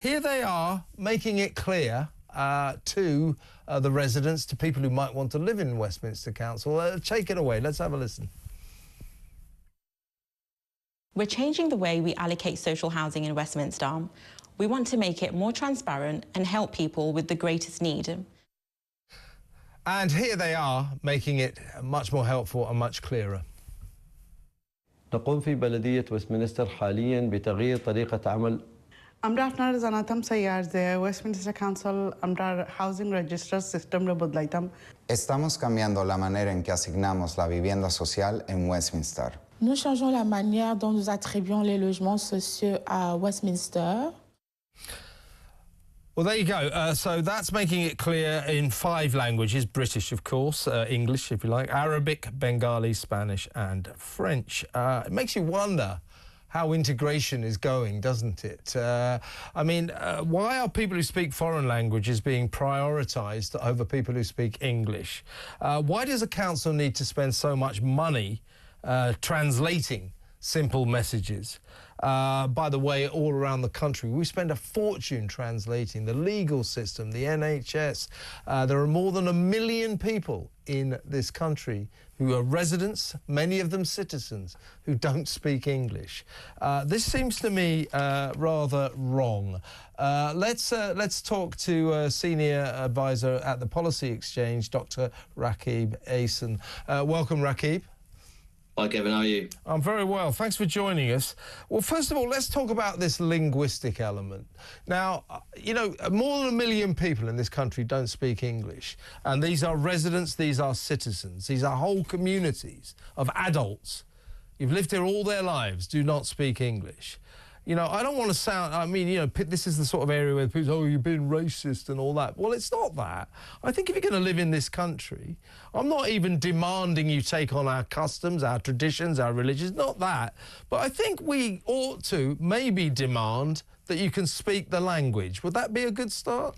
Here they are, making it clear to the residents, to people who might want to live in Westminster Council. Take it away. Let's have a listen. We're changing the way we allocate social housing in Westminster. We want to make it more transparent and help people with the greatest need. And here they are, making it much more helpful and much clearer. نقوم في بلدية ويستمنستر حالياً بتغيير طريقة عمل. Amra zanatam sayar de Westminster Council amra housing register system re bodlaitam. Estamos cambiando la manera en que asignamos la vivienda social en Westminster. Nous changeons la manière dont nous attribuons les logements sociaux à Westminster. Well, there you go. So that's making it clear in 5 languages, British, of course, English, if you like, Arabic, Bengali, Spanish and French. It makes you wonder how integration is going, doesn't it? I mean, why are people who speak foreign languages being prioritised over people who speak English? Why does a council need to spend so much money translating simple messages? By the way, all around the country, we spend a fortune translating the legal system, the NHS. There are more than 1 million people in this country who are residents, many of them citizens, who don't speak English. This seems to me rather wrong. Let's talk to Senior Advisor at the Policy Exchange, Dr. Rakib Ehsan. Welcome, Rakib. Hi, Kevin. How are you? I'm very well. Thanks for joining us. Well, first of all, let's talk about this linguistic element. Now, you know, more than 1 million people in this country don't speak English. And these are residents, these are citizens, these are whole communities of adults who've lived here all their lives, do not speak English. You know, I don't want to sound, I mean, you know, this is the sort of area where people say, oh, you're being racist and all that. Well, it's not that. I think if you're going to live in this country, I'm not even demanding you take on our customs, our traditions, our religions, not that. But I think we ought to maybe demand that you can speak the language. Would that be a good start?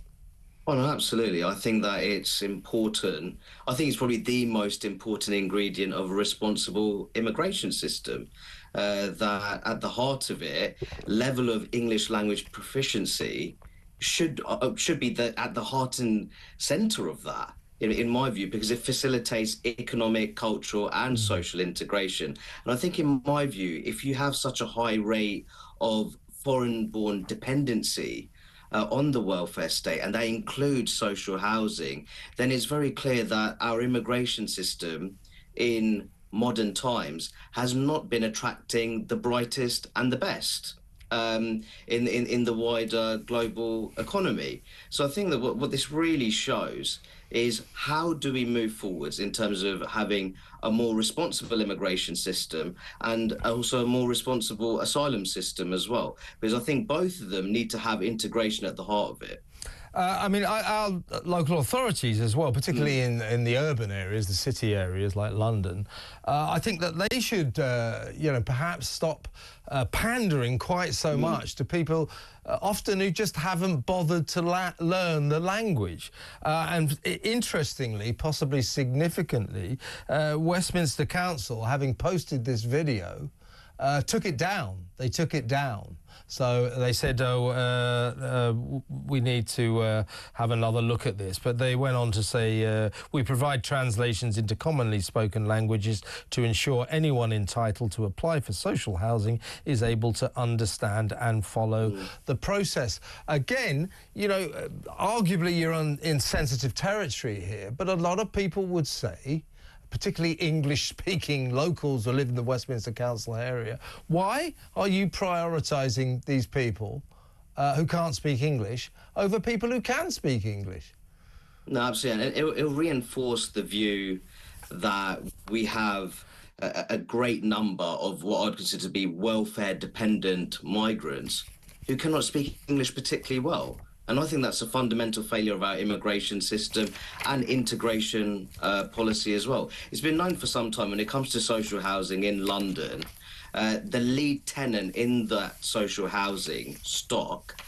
Oh, no, absolutely. I think that it's important. I think it's probably the most important ingredient of a responsible immigration system. That at the heart of it, level of English language proficiency should be at the heart and centre of that, in my view, because it facilitates economic, cultural and social integration. And I think, in my view, if you have such a high rate of foreign-born dependency on the welfare state, and that includes social housing, then it's very clear that our immigration system in modern times has not been attracting the brightest and the best in the wider global economy. So I think that what this really shows is how do we move forwards in terms of having a more responsible immigration system and also a more responsible asylum system as well, because I think both of them need to have integration at the heart of it. I mean, our local authorities as well, particularly in the urban areas, the city areas like London, I think that they should, you know, perhaps stop pandering quite so much to people often who just haven't bothered to learn the language. And interestingly, possibly significantly, Westminster Council, having posted this video, took it down. They took it down. So they said, we need to have another look at this. But they went on to say, we provide translations into commonly spoken languages to ensure anyone entitled to apply for social housing is able to understand and follow the process. Again, you know, arguably you're in sensitive territory here, but a lot of people would say, particularly English-speaking locals who live in the Westminster Council area, why are you prioritising these people who can't speak English over people who can speak English? No, absolutely. And it'll reinforce the view that we have a great number of what I'd consider to be welfare-dependent migrants who cannot speak English particularly well. And I think that's a fundamental failure of our immigration system and integration policy as well. It's been known for some time when it comes to social housing in London, the lead tenant in that social housing stock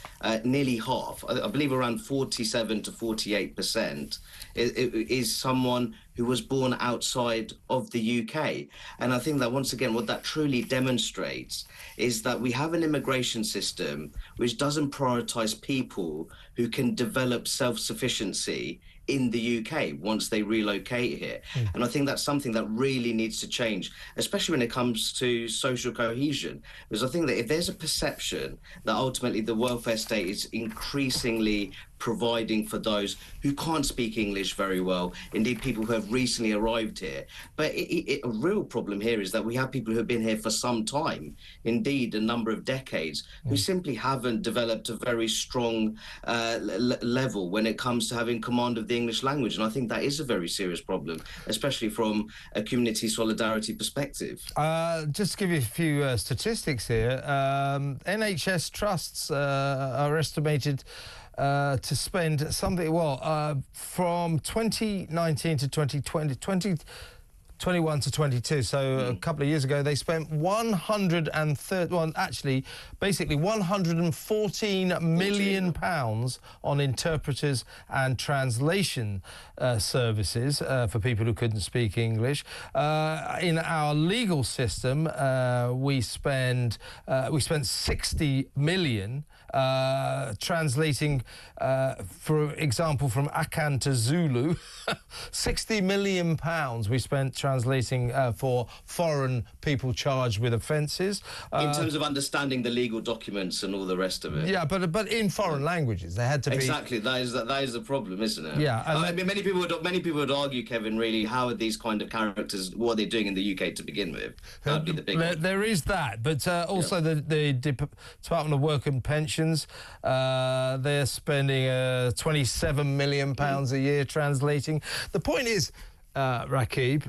nearly half, I believe around 47 to 48%, is someone who was born outside of the UK. And I think that, once again, what that truly demonstrates is that we have an immigration system which doesn't prioritise people who can develop self-sufficiency in the UK once they relocate here. And I think that's something that really needs to change, especially when it comes to social cohesion. Because I think that if there's a perception that ultimately the welfare state is increasingly providing for those who can't speak English very well, indeed people who have recently arrived here. But a real problem here is that we have people who have been here for some time, indeed a number of decades, who simply haven't developed a very strong level when it comes to having command of the English language. And I think that is a very serious problem, especially from a community solidarity perspective. Just to give you a few statistics here, NHS trusts are estimated to spend something, from 2019 to 2020, 2021 to 22, so a couple of years ago, they spent 114 million pounds on interpreters and translation services for people who couldn't speak English. In our legal system, we spent 60 million translating, for example, from Akan to Zulu. 60 million pounds we spent translating for foreign people charged with offences. In terms of understanding the legal documents and all the rest of it. Yeah, but in foreign languages, they had to be... Exactly, that is the problem, isn't it? Yeah. I mean, many people would argue, Kevin, really, how are these kind of characters, what are they doing in the UK to begin with? That would be the big one. There is that, but also the Department of Work and Pensions, they're spending £27 million a year translating. The point is, Rakib,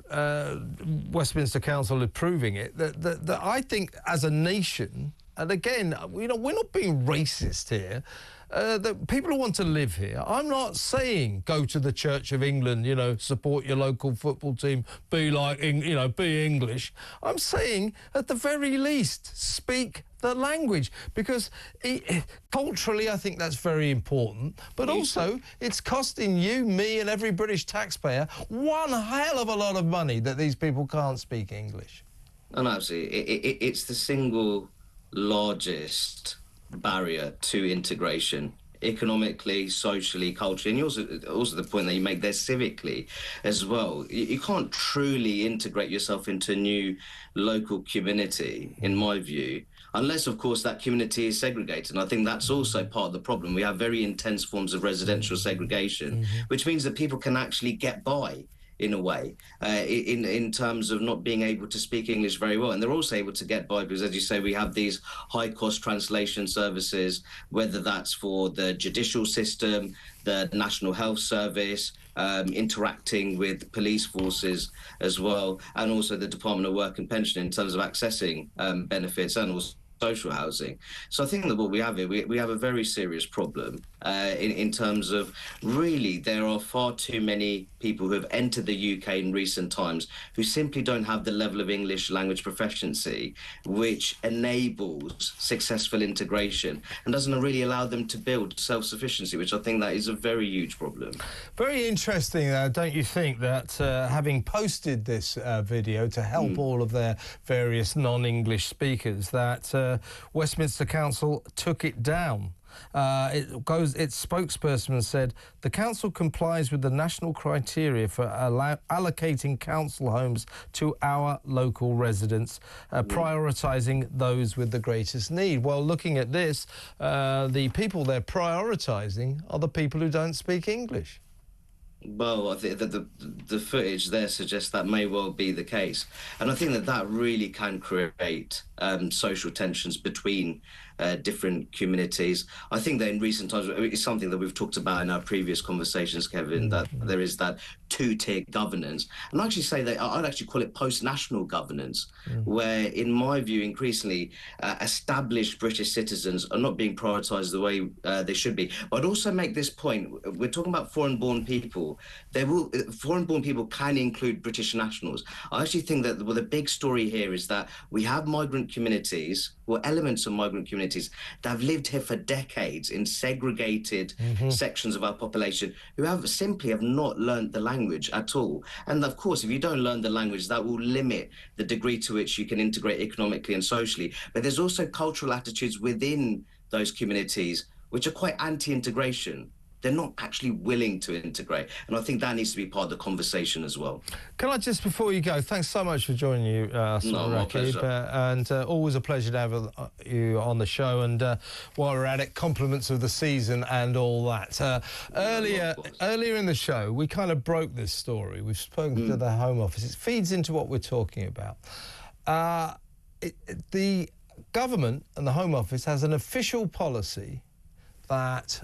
Westminster Council approving it, that I think as a nation, and again, we're not being racist here, that people who want to live here, I'm not saying go to the Church of England, support your local football team, be like, be English. I'm saying, at the very least, speak the language, because culturally I think that's very important, but also it's costing you, me and every British taxpayer one hell of a lot of money that these people can't speak English. And absolutely, it's the single largest barrier to integration, economically, socially, culturally, and also the point that you make there civically as well. You can't truly integrate yourself into a new local community, in my view, unless, of course, that community is segregated. And I think that's also part of the problem. We have very intense forms of residential segregation, which means that people can actually get by in a way, in terms of not being able to speak English very well. And they're also able to get by because, as you say, we have these high-cost translation services, whether that's for the judicial system, the National Health Service, interacting with police forces as well, and also the Department of Work and Pension in terms of accessing benefits and also social housing. So I think that what we have here, we have a very serious problem in terms of, really, there are far too many people who have entered the UK in recent times who simply don't have the level of English language proficiency which enables successful integration and doesn't really allow them to build self-sufficiency, which I think that is a very huge problem. Very interesting, don't you think, that having posted this video to help all of their various non-English speakers, that Westminster Council took it down. Its spokesperson said the council complies with the national criteria for allocating council homes to our local residents, prioritising those with the greatest need. Well, looking at this, the people they're prioritising are the people who don't speak English. Well, I think that the footage there suggests that may well be the case. And I think that really can create social tensions between different communities. I think that in recent times, it's something that we've talked about in our previous conversations, Kevin, that there is that two-tier governance. And I actually say that I'd actually call it post-national governance, where, in my view, increasingly established British citizens are not being prioritised the way they should be. But I'd also make this point. We're talking about foreign-born people. Foreign-born people can include British nationals. I actually think that the big story here is that we have migrant communities, or elements of migrant communities, communities that have lived here for decades in segregated sections of our population who simply have not learned the language at all. And of course, if you don't learn the language, that will limit the degree to which you can integrate economically and socially. But there's also cultural attitudes within those communities which are quite anti-integration. They're not actually willing to integrate. And I think that needs to be part of the conversation as well. Can I just, before you go, thanks so much for joining us, my Rakib, pleasure. and always a pleasure to have you on the show. And while we're at it, compliments of the season and all that. Earlier in the show, we kind of broke this story. We've spoken to the Home Office. It feeds into what we're talking about. The government and the Home Office has an official policy that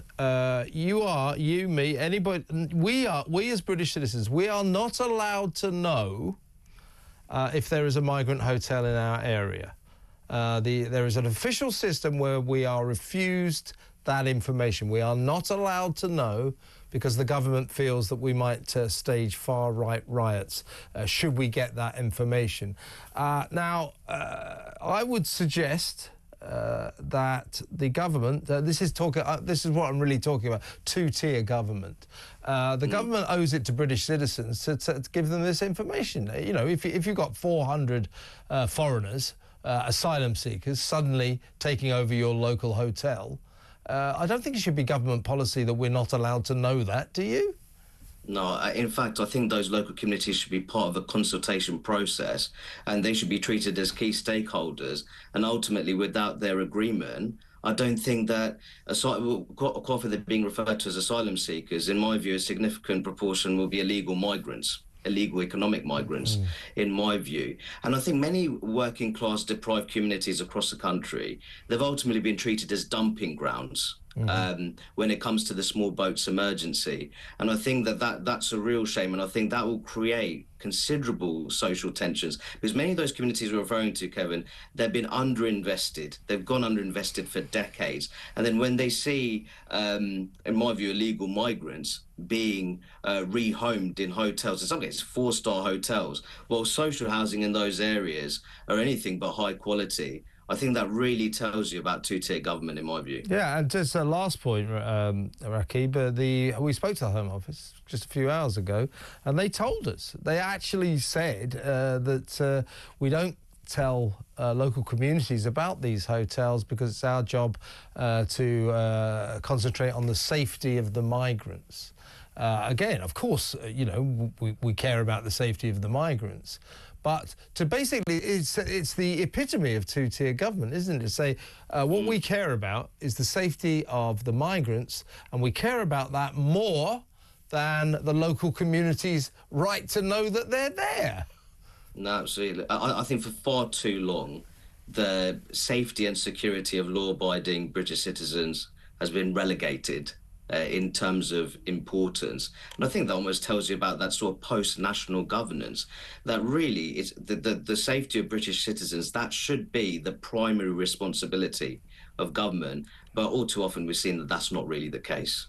you, me, anybody, we as British citizens, we are not allowed to know if there is a migrant hotel in our area. There is an official system where we are refused that information. We are not allowed to know because the government feels that we might stage far-right riots should we get that information. Now, I would suggest that the government, this is what I'm really talking about, two-tier government. The government owes it to British citizens to give them this information. You know, if you've got 400 foreigners, asylum seekers, suddenly taking over your local hotel, I don't think it should be government policy that we're not allowed to know that, do you? No, in fact, I think those local communities should be part of a consultation process and they should be treated as key stakeholders. And ultimately, without their agreement, I don't think that, quite often they're being referred to as asylum seekers. In my view, a significant proportion will be illegal migrants, illegal economic migrants, in my view. And I think many working class deprived communities across the country, they've ultimately been treated as dumping grounds. When it comes to the small boats emergency. And I think that's a real shame. And I think that will create considerable social tensions because many of those communities we're referring to, Kevin, they've been underinvested. They've gone underinvested for decades. And then when they see, in my view, illegal migrants being rehomed in hotels, in some cases 4-star hotels, while social housing in those areas are anything but high quality, I think that really tells you about two-tier government, in my view. Yeah, and just a last point, Rakib, we spoke to the Home Office just a few hours ago, and they told us, they actually said that we don't tell local communities about these hotels because it's our job to concentrate on the safety of the migrants. Again, of course, you know, we care about the safety of the migrants. But to basically, it's the epitome of two-tier government, isn't it? To say what we care about is the safety of the migrants, and we care about that more than the local community's right to know that they're there. No, absolutely. I think for far too long, the safety and security of law-abiding British citizens has been relegated in terms of importance. And I think that almost tells you about that sort of post-national governance, that really is the safety of British citizens, that should be the primary responsibility of government. But all too often we've seen that that's not really the case.